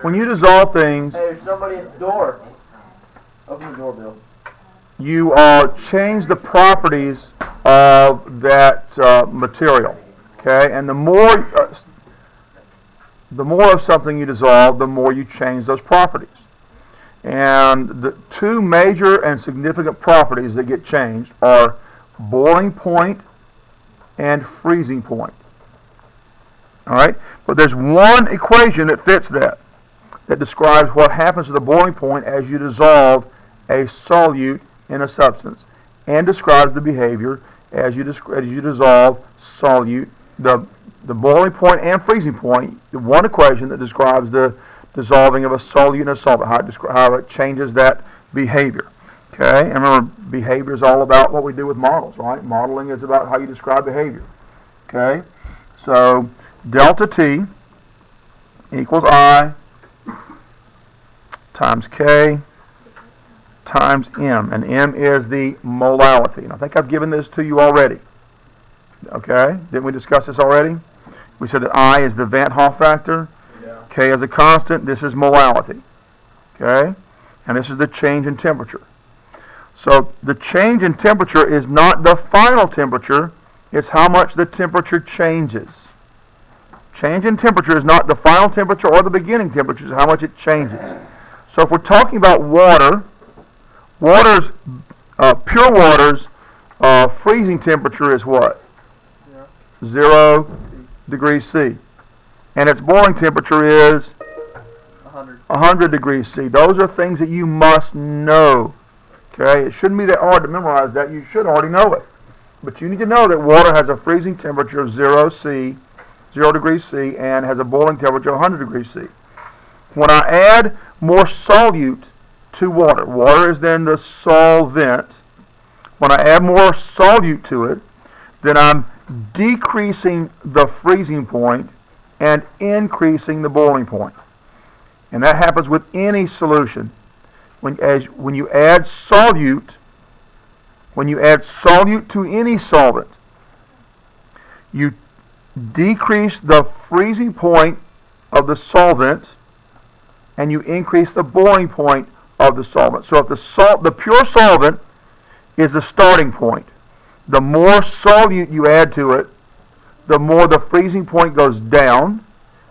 When you dissolve things, Hey, there's somebody at the door. Open the door, Bill. you change the properties of that material. Okay, and the more of something you dissolve, the more you change those properties. And the two major and significant properties that get changed are boiling point and freezing point. All right, but there's one equation that fits that describes what happens to the boiling point as you dissolve a solute in a substance, and describes the behavior as you dissolve solute, the boiling point and freezing point. The one equation that describes the dissolving of a solute in a solvent, how it changes that behavior. Okay, and remember, behavior is all about what we do with models, right? Modeling is about how you describe behavior. Okay, so delta T equals I times K times M, and M is the molality. And I think I've given this to you already. Okay, didn't we discuss this already? We said that I is the Van't Hoff factor, yeah. K is a constant, this is molality. Okay, and this is the change in temperature. So the change in temperature is not the final temperature, it's how much the temperature changes. Change in temperature is not the final temperature or the beginning temperature, it's how much it changes. So if we're talking about water's pure water's freezing temperature is what? 0 degrees C. And its boiling temperature is 100 degrees C. Those are things that you must know. Okay, it shouldn't be that hard to memorize that. You should already know it. But you need to know that water has a freezing temperature of 0 degrees C, and has a boiling temperature of 100 degrees C. When I add more solute to water, water is then the solvent. When I add more solute to it, then I'm decreasing the freezing point and increasing the boiling point. And that happens with any solution. When you add solute to any solvent, you decrease the freezing point of the solvent and you increase the boiling point of the solvent. So if the pure solvent is the starting point, the more solute you add to it, the more the freezing point goes down,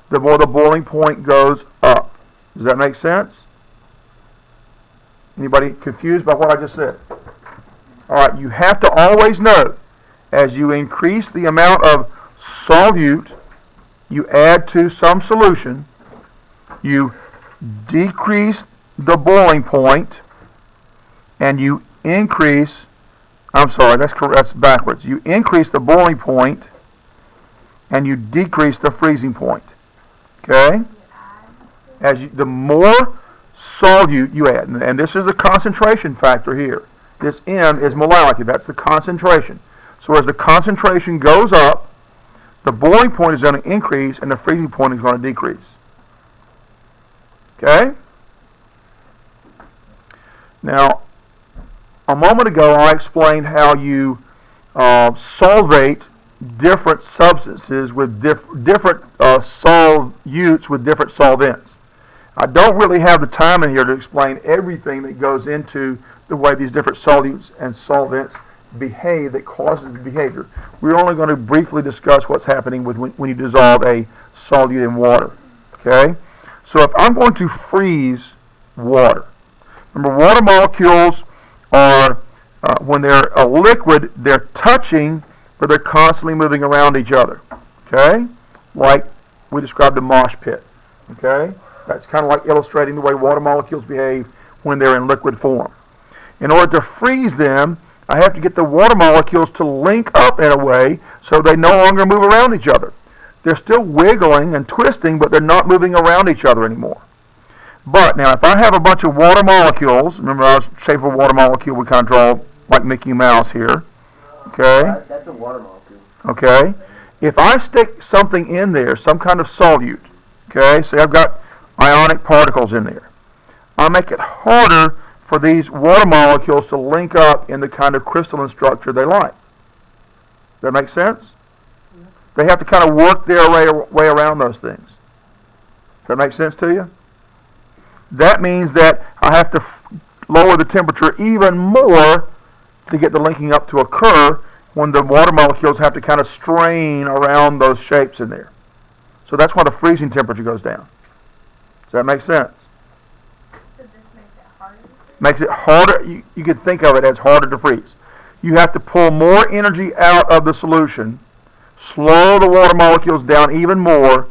the more the boiling point goes up. Does that make sense? Anybody confused by what I just said? All right, you have to always know, as you increase the amount of solute you add to some solution, you decrease the boiling point, and you increase, that's backwards. You increase the boiling point, and you decrease the freezing point. Okay? The more solute you add, and this is the concentration factor here. This M is molality, that's the concentration. So as the concentration goes up, the boiling point is going to increase and the freezing point is going to decrease. Okay? Now, a moment ago I explained how you solvate different substances with different solutes with different solvents. I don't really have the time in here to explain everything that goes into the way these different solutes and solvents behave that causes the behavior. We're only going to briefly discuss what's happening when you dissolve a solute in water. Okay? So if I'm going to freeze water, remember water molecules are, when they're a liquid, they're touching, but they're constantly moving around each other. Okay? Like we described a mosh pit. Okay? That's kind of like illustrating the way water molecules behave when they're in liquid form. In order to freeze them, I have to get the water molecules to link up in a way so they no longer move around each other. They're still wiggling and twisting, but they're not moving around each other anymore. But now if I have a bunch of water molecules, remember our shape of a water molecule, we kind of draw like Mickey Mouse here. Okay? That's a water molecule. Okay? If I stick something in there, some kind of solute, okay, say I've got ionic particles in there, I make it harder for these water molecules to link up in the kind of crystalline structure they like. Does that make sense? Yeah. They have to kind of work their way around those things. Does that make sense to you? that means that I have to lower the temperature even more to get the linking up to occur when the water molecules have to kind of strain around those shapes in there. So that's why the freezing temperature goes down. Does that make sense? So this makes it harder to freeze? Makes it harder. You could think of it as harder to freeze. You have to pull more energy out of the solution, slow the water molecules down even more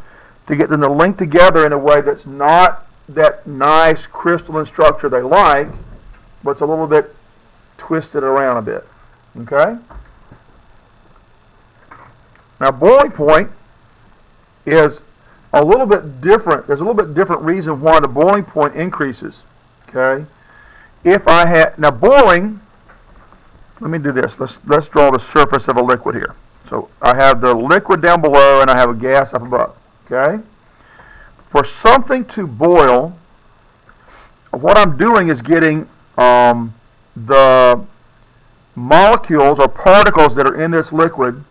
to get them to link together in a way that's not that nice crystalline structure they like, but it's a little bit twisted around a bit. Okay? Now, boiling point is a little bit different. There's a little bit different reason why the boiling point increases. Okay? If I had, now boiling, let me do this. Let's draw the surface of a liquid here. So I have the liquid down below and I have a gas up above. Okay? For something to boil, what I'm doing is getting the molecules or particles that are in this liquid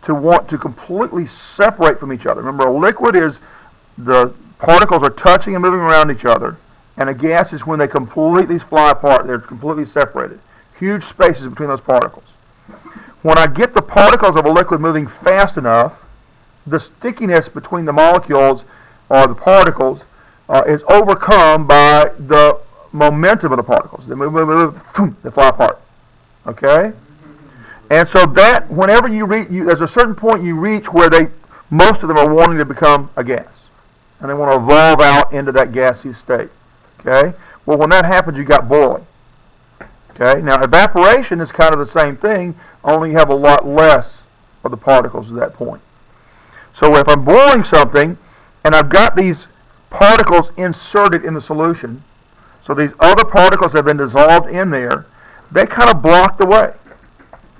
to want to completely separate from each other. Remember, a liquid is the particles are touching and moving around each other, and a gas is when they completely fly apart. They're completely separated. Huge spaces between those particles. When I get the particles of a liquid moving fast enough, the stickiness between the molecules or the particles is overcome by the momentum of the particles. They move, they fly apart. Okay? And so that, whenever you reach, there's a certain point you reach where most of them are wanting to become a gas. And they want to evolve out into that gaseous state. Okay? Well, when that happens, you got boiling. Okay? Now, evaporation is kind of the same thing, only you have a lot less of the particles at that point. So if I'm boiling something, and I've got these particles inserted in the solution, so these other particles have been dissolved in there, they kind of block the way.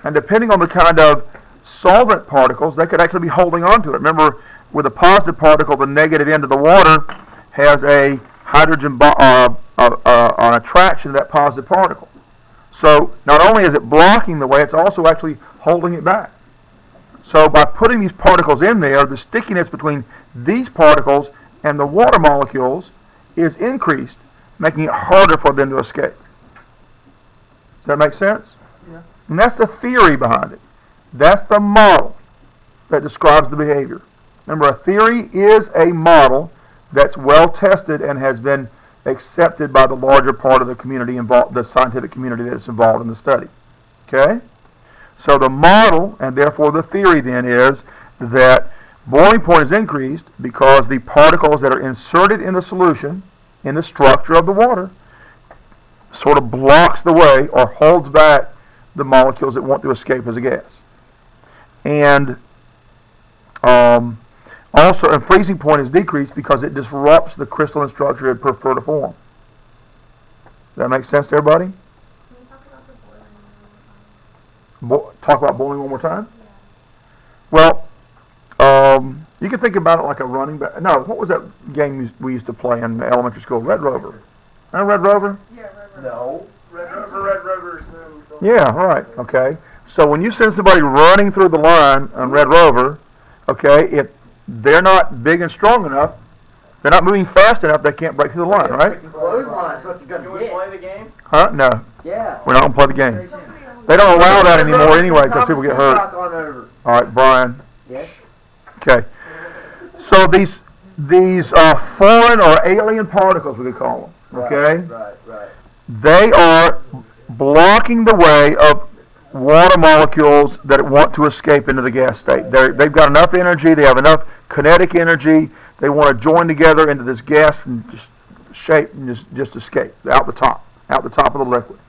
And depending on the kind of solvent particles, they could actually be holding on to it. Remember, with a positive particle, the negative end of the water has a hydrogen an attraction to that positive particle. So not only is it blocking the way, it's also actually holding it back. So by putting these particles in there, the stickiness between these particles and the water molecules is increased, making it harder for them to escape. Does that make sense? Yeah. And that's the theory behind it. That's the model that describes the behavior. Remember, a theory is a model that's well tested and has been accepted by the larger part of the community involved, the scientific community that is involved in the study. Okay? So the model, and therefore the theory then, is that boiling point is increased because the particles that are inserted in the solution, in the structure of the water, sort of blocks the way or holds back the molecules that want to escape as a gas. And also, a freezing point is decreased because it disrupts the crystalline structure it prefer to form. Does that make sense to everybody? Can you talk about the boiling one more time? Talk about boiling one more time? Yeah. Well, you can think about it like a running back. No, what was that game we used to play in elementary school? Red Rover. Remember Red Rover? Yeah, right. No. Red Rover. Yeah, right. Okay. So when you send somebody running through the line on Red Rover, okay, if they're not big and strong enough, they're not moving fast enough, they can't break through the line, right? Clothesline's what you're going to get. Play the game? Huh? No. Yeah. We're not going to play the game. They don't allow that anymore anyway because people get hurt. All right, Brian. Yes. Okay. So these foreign or alien particles, we could call them, okay? Right. They are blocking the way of water molecules that want to escape into the gas state. They've got enough energy, they have enough kinetic energy, they want to join together into this gas and just shape and just escape out the top of the liquid.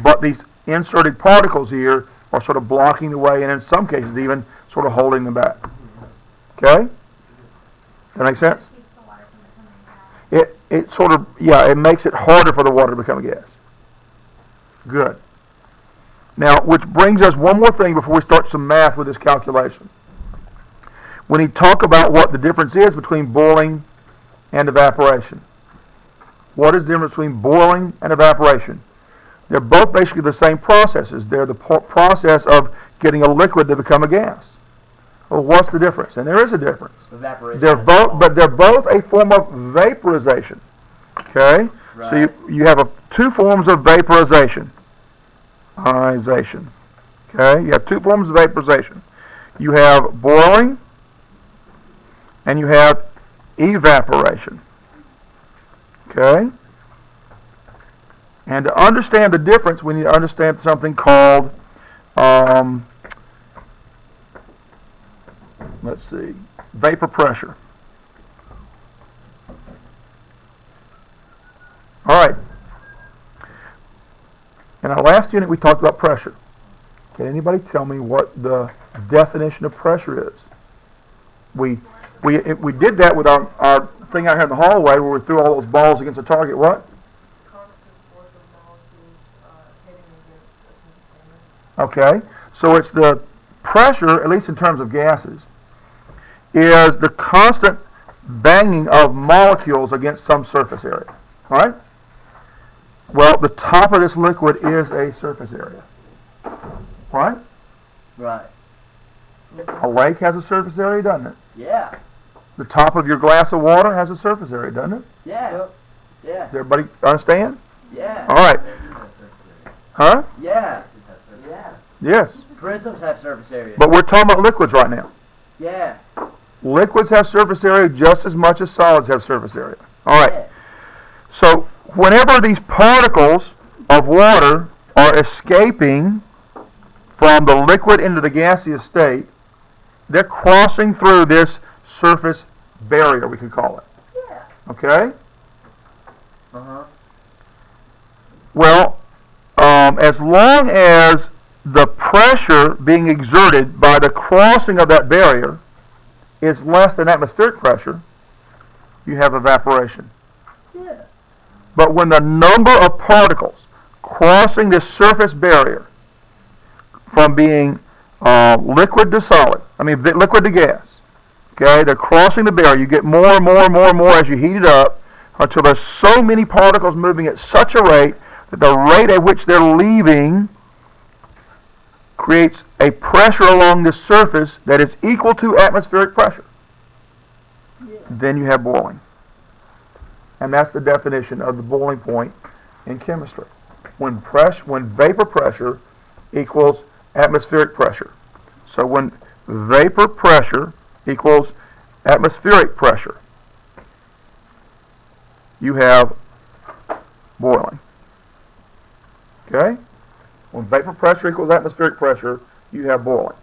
But these inserted particles here are sort of blocking the way and in some cases even sort of holding them back. Okay? That make sense? Keeps the water from becoming gas. It sort of, it makes it harder for the water to become a gas. Good. Now, which brings us one more thing before we start some math with this calculation. When you talk about what the difference is between boiling and evaporation. What is the difference between boiling and evaporation? They're both basically the same processes. They're the process of getting a liquid to become a gas. Well, what's the difference? And there is a difference. Evaporation. They're both a form of vaporization. Okay? So you have two forms of vaporization. Ionization. Okay? You have two forms of vaporization. You have boiling and you have evaporation. Okay? And to understand the difference, we need to understand something called, let's see, vapor pressure. All right. In our last unit, we talked about pressure. Can anybody tell me what the definition of pressure is? We did that with our thing out here in the hallway where we threw all those balls against a target. What? Okay, so it's the pressure, at least in terms of gases, is the constant banging of molecules against some surface area. All right? Well, the top of this liquid is a surface area. Right? Right. A lake has a surface area, doesn't it? Yeah. The top of your glass of water has a surface area, doesn't it? Yeah. Yeah. Does everybody understand? Yeah. All right. Huh? Yeah. Yeah. Yes. Prisms have surface area. But we're talking about liquids right now. Yeah. Liquids have surface area just as much as solids have surface area. All right. Yeah. So whenever these particles of water are escaping from the liquid into the gaseous state, they're crossing through this surface barrier, we could call it. Yeah. Okay? Uh-huh. Well, as long as the pressure being exerted by the crossing of that barrier is less than atmospheric pressure, you have evaporation. Yeah. But when the number of particles crossing this surface barrier from being liquid to solid, liquid to gas, okay, they're crossing the barrier, you get more and more and more and more as you heat it up until there's so many particles moving at such a rate that the rate at which they're leaving creates a pressure along the surface that is equal to atmospheric pressure. Yeah. Then you have boiling. And that's the definition of the boiling point in chemistry. When vapor pressure equals atmospheric pressure. So when vapor pressure equals atmospheric pressure, you have boiling. Okay? When vapor pressure equals atmospheric pressure, you have boiling.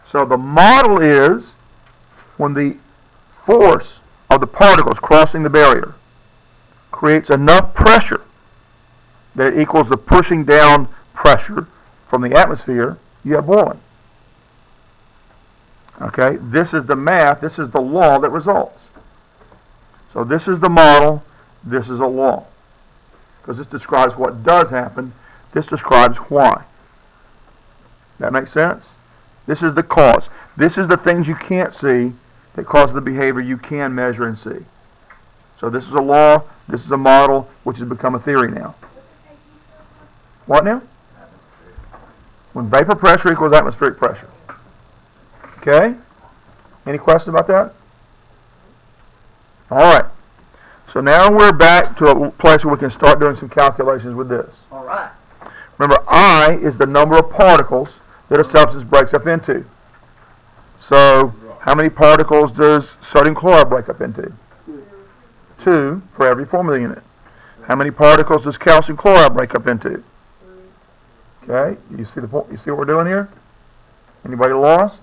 So the model is when the force of the particles crossing the barrier creates enough pressure that it equals the pushing down pressure from the atmosphere, you have boiling. Okay? This is the math, this is the law that results. So this is the model, this is a law. Because this describes what does happen, this describes why. That makes sense? This is the cause. This is the things you can't see that cause the behavior you can measure and see. So this is a law, this is a model, which has become a theory now. What now? When vapor pressure equals atmospheric pressure. Okay? Any questions about that? All right. So now we're back to a place where we can start doing some calculations with this. All right. Remember, I is the number of particles that a substance breaks up into. So, how many particles does sodium chloride break up into? 2 for every formula unit. How many particles does calcium chloride break up into? Okay, you see the point? You see what we're doing here? Anybody lost?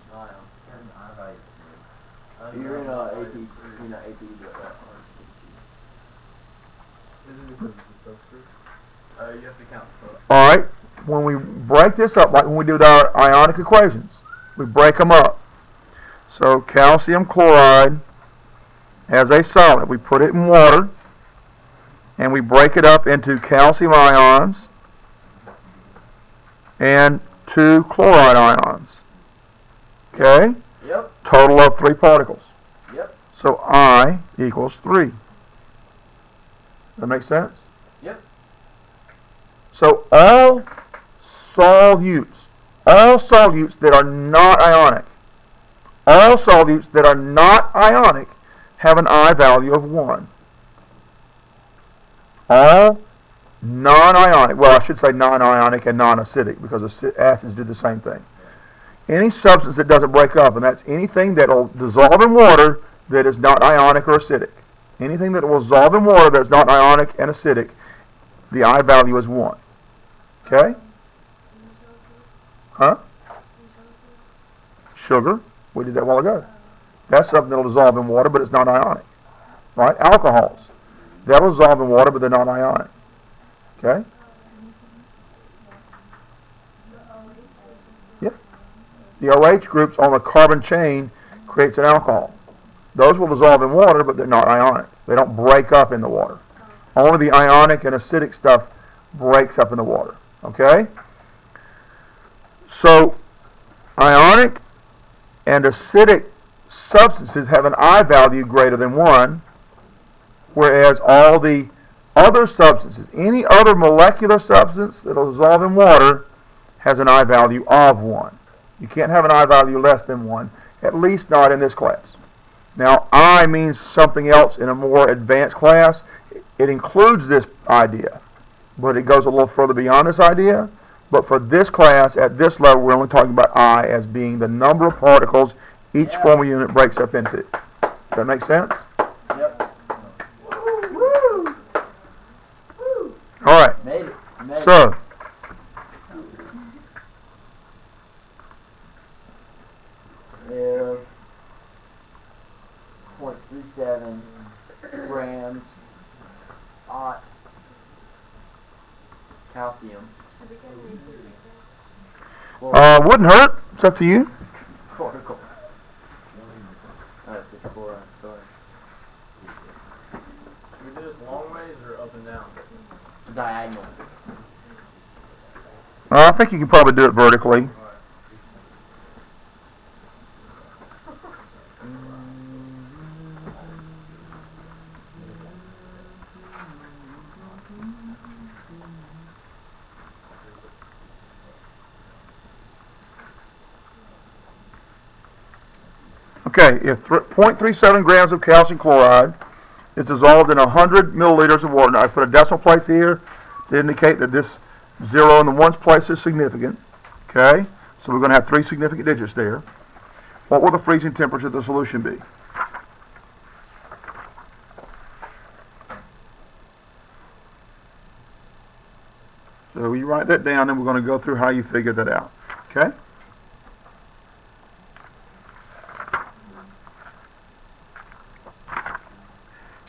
You're in AP. You're in AP. You have to count. So. All right. When we break this up, like when we do our ionic equations, we break them up. So calcium chloride as a solid, we put it in water, and we break it up into calcium ions and 2 chloride ions. Okay? Yep. Total of 3 particles. Yep. So I equals 3. Does that make sense? Yep. So all solutes that are not ionic, have an I value of 1. All non-ionic, well, I should say non-ionic and non-acidic, because acids do the same thing. Any substance that doesn't break up, and that's anything that will dissolve in water that is not ionic or acidic. Anything that will dissolve in water that's not ionic and acidic, the I value is 1. Okay? Huh? Sugar, we did that a while ago. That's something that will dissolve in water, but it's not ionic. Right? Alcohols, they'll dissolve in water, but they're not ionic. Okay? Yep. The OH groups on the carbon chain creates an alcohol. Those will dissolve in water, but they're not ionic. They don't break up in the water. Only the ionic and acidic stuff breaks up in the water. Okay? So, ionic and acidic substances have an I value greater than 1, whereas all the other substances, any other molecular substance that will dissolve in water, has an I value of 1. You can't have an I value less than 1, at least not in this class. Now, I means something else in a more advanced class. It includes this idea, but it goes a little further beyond this idea. But for this class, at this level, we're only talking about I as being the number of particles each formal unit breaks up into. Does that make sense? Yep. All right. Made it. So, If 0.37 grams hot calcium. wouldn't hurt. It's up to you. Cortical. Oh, it's just chloride, sorry. Should we do this long ways or up and down? Diagonal. I think you can probably do it vertically. Okay, if 0.37 grams of calcium chloride is dissolved in 100 milliliters of water. Now I put a decimal place here to indicate that this 0 in the ones place is significant. Okay, so we're going to have 3 significant digits there. What will the freezing temperature of the solution be? So you write that down and we're going to go through how you figure that out. Okay?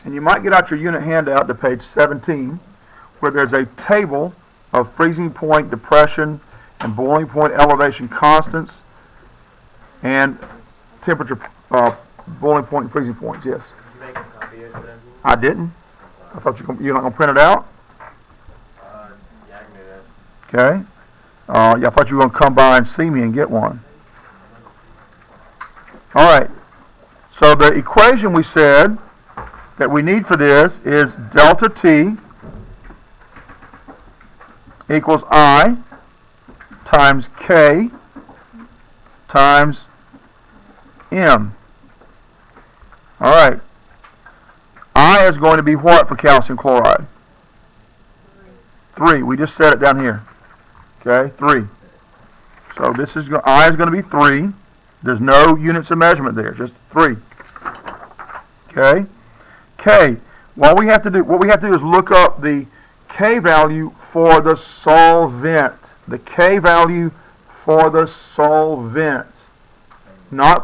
And you might get out your unit handout to page 17, where there's a table of freezing point depression and boiling point elevation constants and temperature, boiling point and freezing points. Yes? Did you make a copy of it? I didn't. I thought you're not going to print it out. Yeah, I can do that. Okay. Yeah, I thought you were going to come by and see me and get one. All right. So the equation we said that we need for this is delta T equals I times K times M. All right. I is going to be what for calcium chloride? 3. We just said it down here. Okay, 3. So this is I is going to be 3. There's no units of measurement there, just 3. Okay. K. What we have to do is look up the K value for the solvent. The K value for the solvent.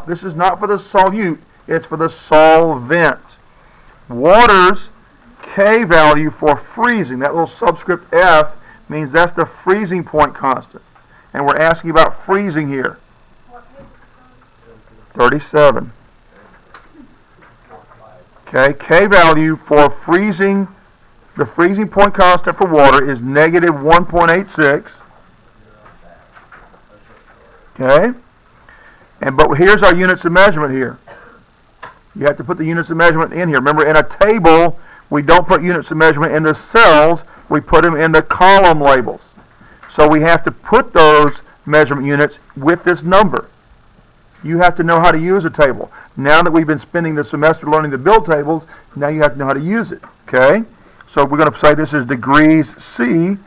This is not for the solute, it's for the solvent. Water's K value for freezing, that little subscript F, means that's the freezing point constant. And we're asking about freezing here. 37. Okay, K value for freezing, the freezing point constant for water is negative 1.86. Okay, but here's our units of measurement here. You have to put the units of measurement in here. Remember, in a table, we don't put units of measurement in the cells, we put them in the column labels. So we have to put those measurement units with this number. You have to know how to use a table. Now that we've been spending the semester learning to build tables, now you have to know how to use it. Okay? So we're going to say this is degrees C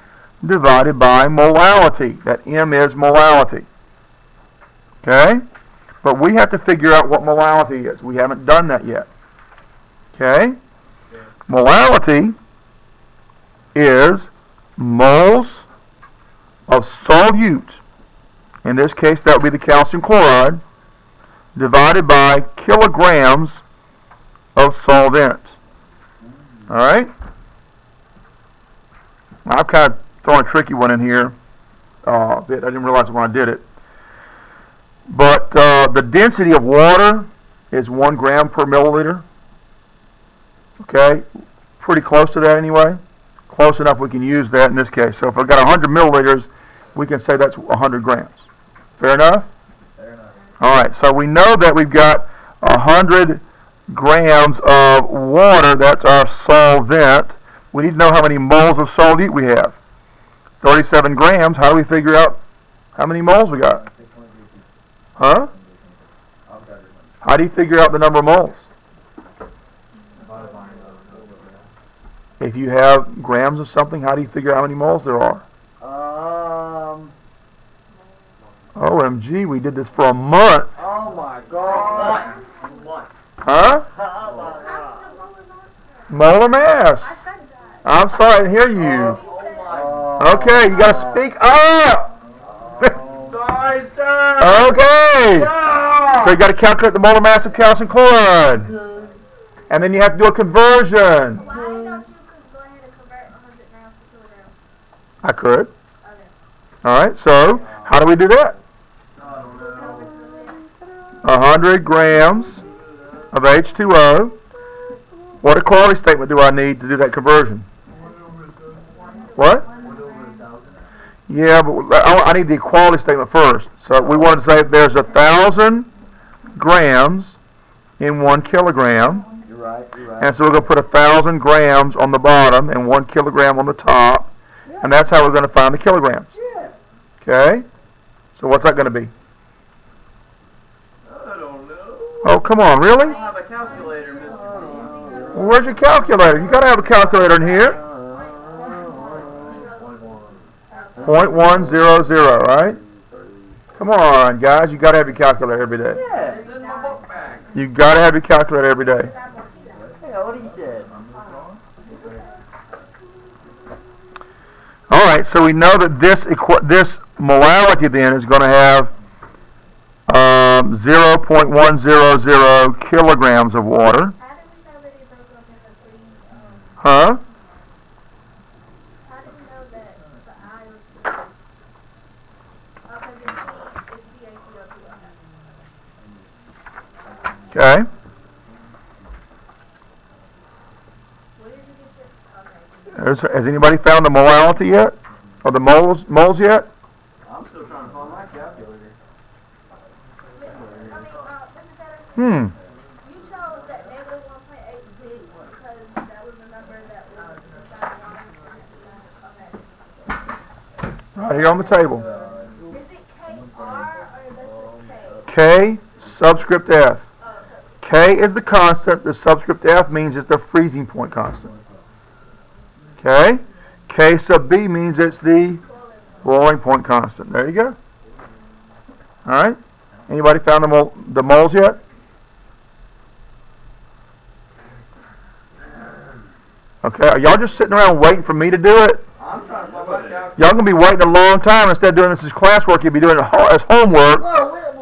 divided by molality. That M is molality. Okay? But we have to figure out what molality is. We haven't done that yet. Okay? Molality is moles of solute. In this case, that would be the calcium chloride, divided by kilograms of solvent. All right? I've kind of thrown a tricky one in here. I didn't realize it when I did it. But the density of water is 1 gram per milliliter. Okay? Pretty close to that anyway. Close enough we can use that in this case. So if I've got 100 milliliters, we can say that's 100 grams. Fair enough? Fair enough. All right, so we know that we've got 100 grams of water. That's our solvent. We need to know how many moles of solute we have. 37 grams. How do we figure out how many moles we got? Huh? How do you figure out the number of moles? If you have grams of something, how do you figure out how many moles there are? OMG, we did this for a month. Oh my God. Huh? Oh my God. Molar mass. I said that. I'm sorry, I didn't hear you. Okay, you gotta speak up. Sorry, sir. Okay. No. So you gotta calculate the molar mass of calcium chloride. And then you have to do a conversion. Well, I thought you could go ahead and convert 100 grams to kilograms. I could. Okay. Alright, so how do we do that? 100 grams of H2O. What equality statement do I need to do that conversion? What? Yeah, but I need the equality statement first. So we want to say there's 1,000 grams in 1 kilogram. You're right. And so we're going to put 1,000 grams on the bottom and 1 kilogram on the top. And that's how we're going to find the kilograms. Okay? So what's that going to be? I don't know. Oh, come on, really? I have a calculator, Mr. T. Well, where's your calculator? You got to have a calculator in here. 0.100, right? Come on, guys. You got to have your calculator every day. Yeah. It's in my book bag. You got to have your calculator every day. Hey, what he said. All right, so we know that this molality then is going to have 0.100 kilograms of water. How did we know that it broke up into 3? Huh? How did we know that the I was 3? Because it's CaCO2. Okay. Where did you get your... Okay. Has anybody found the molality yet? Or the moles yet? I'm still trying to find my calculator. Hmm. You chose that negative 1.86 because that was the number that was inside the okay. Right here on the table. Is it KR or that's just K? K subscript F. K is the constant. The subscript F means it's the freezing point constant. Okay? K sub B means it's the boiling point constant. There you go. All right? Anybody found the moles yet? Okay, are y'all just sitting around waiting for me to do it? I'm trying to find my calculator. Y'all gonna be waiting a long time. Instead of doing this as classwork, you'll be doing it as homework.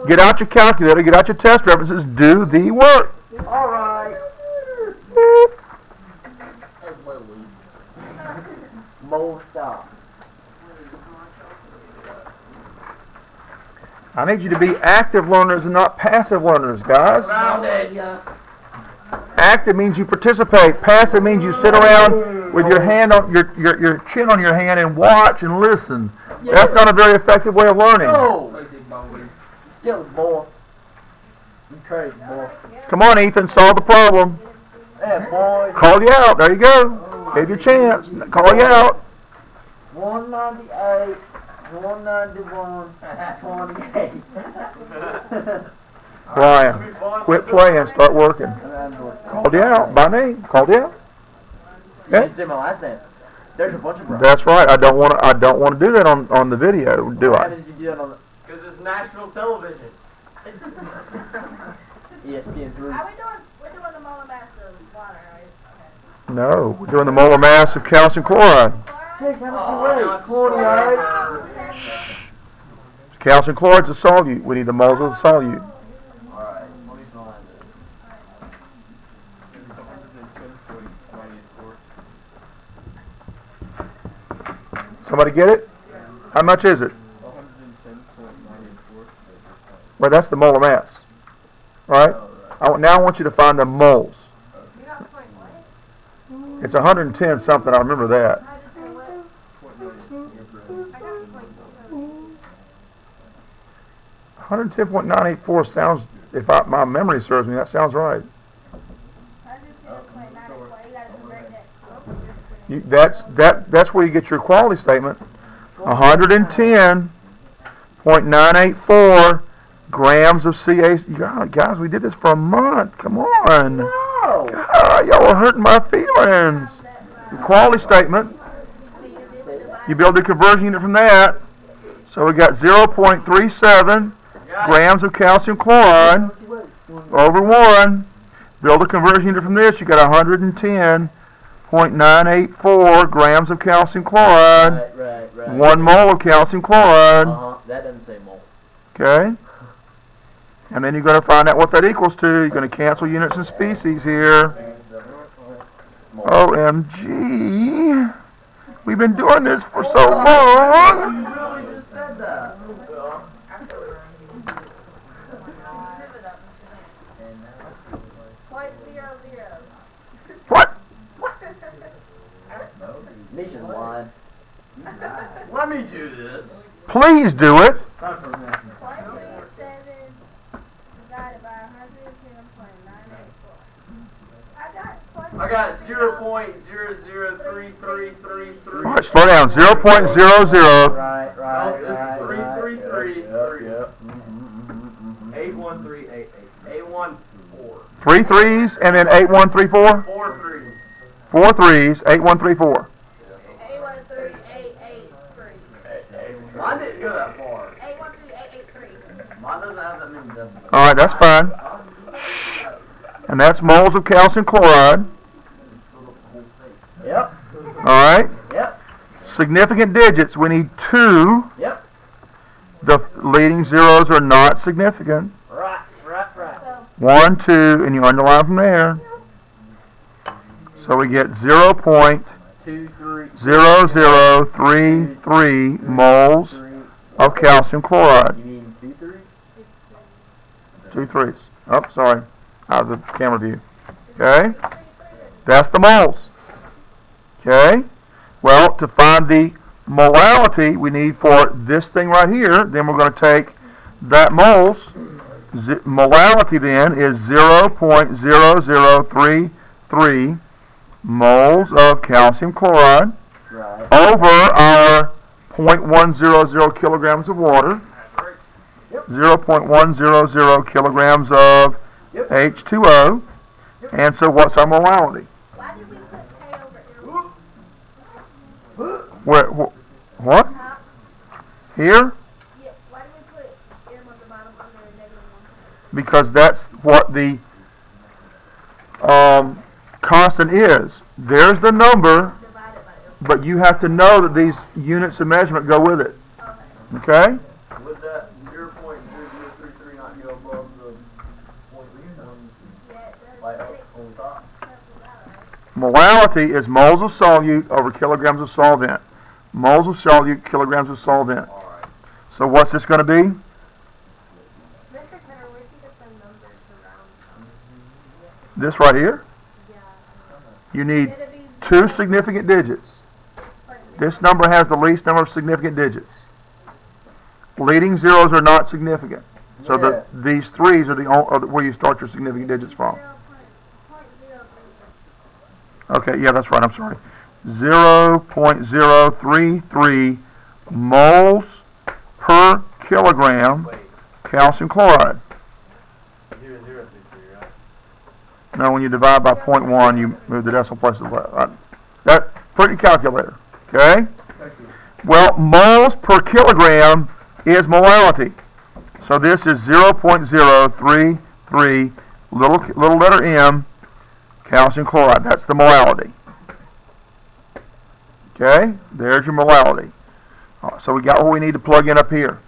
Get out your calculator, get out your test references, do the work. All right. Mole stop. I need you to be active learners and not passive learners, guys. Found it. Active means you participate. Passive means you sit around with your hand on your chin on your hand and watch and listen. That's not a very effective way of learning. No. Still boy. You crazy boy. Come on, Ethan, solve the problem. Yeah, boy. Call you out. There you go. Gave you a chance. Call you out. 198, 191, 28. Brian, quit playing, start working. Called you out by name. Called you out. You didn't say my last name. There's a bunch of Brian. That's right. I don't want to do that on the video, do Why I? did you do that on the Because it's national television. ESPN 3? We're doing the molar mass of water, right? Okay. No, we're doing the molar mass of calcium chloride. Jake, how much you Oh, weigh? no, 20, alright? Shh. Calcium chloride's a solute. We need the moles of the solute. Alright, let me find this. Somebody get it? How much is it? Well, that's the molar mass. Right? Now I want you to find the moles. You got point what? It's 110 something. I remember that. I just say what? I got point 110.984 sounds, if my memory serves me, that sounds right. I just said point 94. You gotta convert that. That's where you get your quality statement. 110.984 grams of CaC. Guys, we did this for a month. Come on. No! God, y'all are hurting my feelings. Your quality statement. You build a conversion unit from that. So we got 0.37 grams of calcium chloride over 1. Build a conversion unit from this. You got 110.984 grams of calcium chloride. Right. 1 mole of calcium chloride. That doesn't say mole. Okay? And then you're going to find out what that equals to. You're going to cancel units and species here. OMG. We've been doing this for so long. You really just said that. Point 00. What? Nisha's lying. Let me do this. Please do it. Point 37 divided by 110.984. I got 0.003333. All right, slow down. 0.00. Right. No, this is 3333. 81388. 814. 3 threes and then 8134. 4 threes. 4 threes, 8134. 813-883. Mine didn't go that far. 813-883. Mine doesn't have that many decimals. All right, that's fine. And that's moles of calcium chloride. Yep. All right. Yep. Significant digits. We need 2. Yep. The leading zeros are not significant. Right. So 1, 2, and you underline from there. So we get 0.0033 moles of calcium chloride. You mean 2 3? 2 threes. Oh, sorry. Out of the camera view. Okay? That's the moles. Okay? Well, to find the molality we need for this thing right here, then we're going to take that moles. Molality then is 0.0033 moles of calcium chloride Right. over our 0.100 kilograms of water, 0.100 kilograms of Yep. H2O, and so what's our molality? why did we put K over L? What? Here? Yeah, why did we put M on the bottom under a -1? Because that's what the constant is. There's the number, Divided by L. but you have to know that these units of measurement go with it. Okay. Okay? Would that 0.0033 not go above the 0.1 Yeah, it does. like up on top? Molality is moles of solute over kilograms of solvent. Moles of solute, kilograms of solvent. Alright. So what's this going to be? Mr. Cutter, where'd you get the number to round from? This right here? Yeah. You need It'll be 2 significant digits. This number has the least number of significant digits. Leading zeros are not significant. So these 3s are where you start your significant digits from. 0.033. Okay, yeah, that's right. I'm sorry. 0.033 moles per kilogram calcium chloride. No, when you divide by 0.1, you move the decimal place to the left. That's pretty calculator. Okay? Well, moles per kilogram is molality. So this is 0.033 little letter M calcium chloride. That's the molality. Okay? There's your molality. So we got what we need to plug in up here.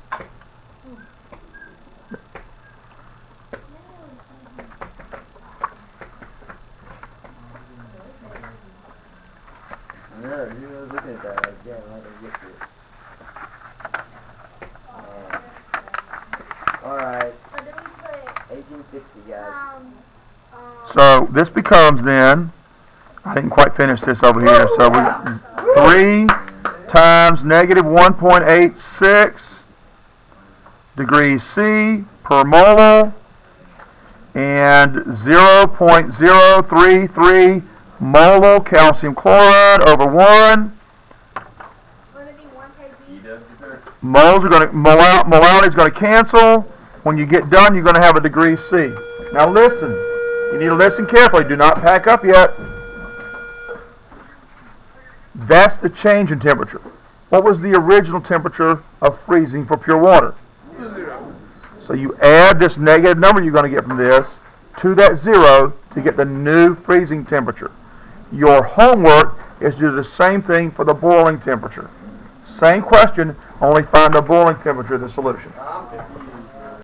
No, you were looking at that. Yeah, I didn't get to it. Alright, So then we put 1860, guys. So this becomes then, I didn't quite finish this over here, so we 3 times negative 1.86 degrees C per mole and 0.033 molar calcium chloride over 1. Will it be 1 kg? Moles are going to, molality is going to cancel. When you get done, you're going to have a degree C. Now listen. You need to listen carefully. Do not pack up yet. That's the change in temperature. What was the original temperature of freezing for pure water? 0. So you add this negative number you're going to get from this to that 0 to get the new freezing temperature. Your homework is to do the same thing for the boiling temperature. Same question, only find the boiling temperature of the solution.